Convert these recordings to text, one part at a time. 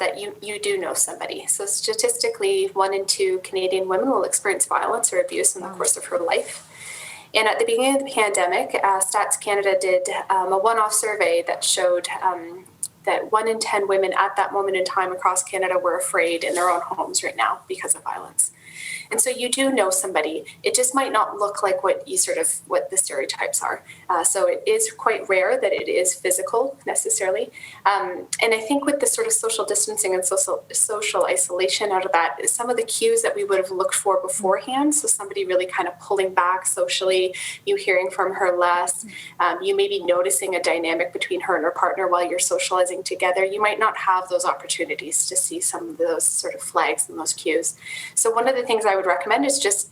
that you do know somebody. So statistically, 1 in 2 Canadian women will experience violence or abuse in the course of her life. And at the beginning of the pandemic, Stats Canada did a one-off survey that showed that 1 in 10 women at that moment in time across Canada were afraid in their own homes right now because of violence. And so you do know somebody. It just might not look like what the stereotypes are. So it is quite rare that it is physical necessarily. And I think with the sort of social distancing and social isolation out of that, some of the cues that we would have looked for beforehand. So somebody really kind of pulling back socially, you hearing from her less, you may be noticing a dynamic between her and her partner while you're socializing together. You might not have those opportunities to see some of those sort of flags and those cues. So one of the things I would recommend is just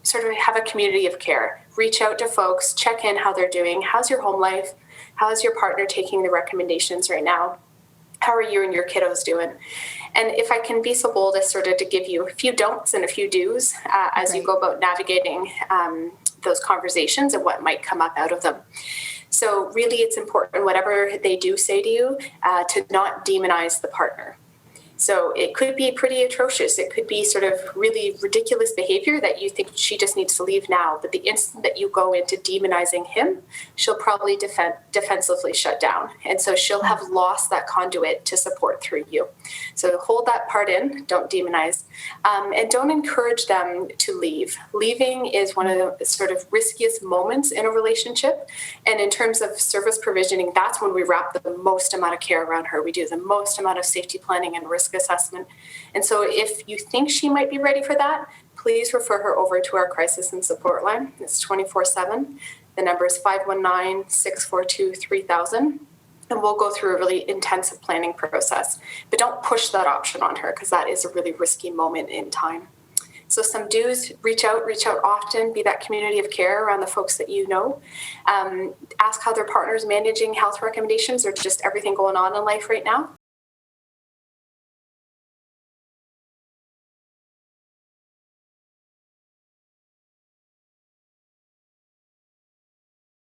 sort of have a community of care. Reach out to folks, check in how they're doing. How's your home life? How is your partner taking the recommendations right now? How are you and your kiddos doing? And if I can be so bold as sort of to give you a few don'ts and a few do's as you go about navigating those conversations and what might come up out of them. So really it's important, whatever they do say to you, to not demonize the partner. So it could be pretty atrocious. It could be sort of really ridiculous behavior that you think she just needs to leave now. But the instant that you go into demonizing him, she'll probably defensively shut down. And so she'll have lost that conduit to support through you. So hold that part in, don't demonize, and don't encourage them to leave. Leaving is one of the sort of riskiest moments in a relationship. And in terms of service provisioning, that's when we wrap the most amount of care around her. We do the most amount of safety planning and risk assessment. And so if you think she might be ready for that, please refer her over to our crisis and support line. It's 24/7. The number is 519-642-3000. And we'll go through a really intensive planning process. But don't push that option on her because that is a really risky moment in time. So some do's, reach out often, be that community of care around the folks that you know. Ask how their partner's managing health recommendations or just everything going on in life right now.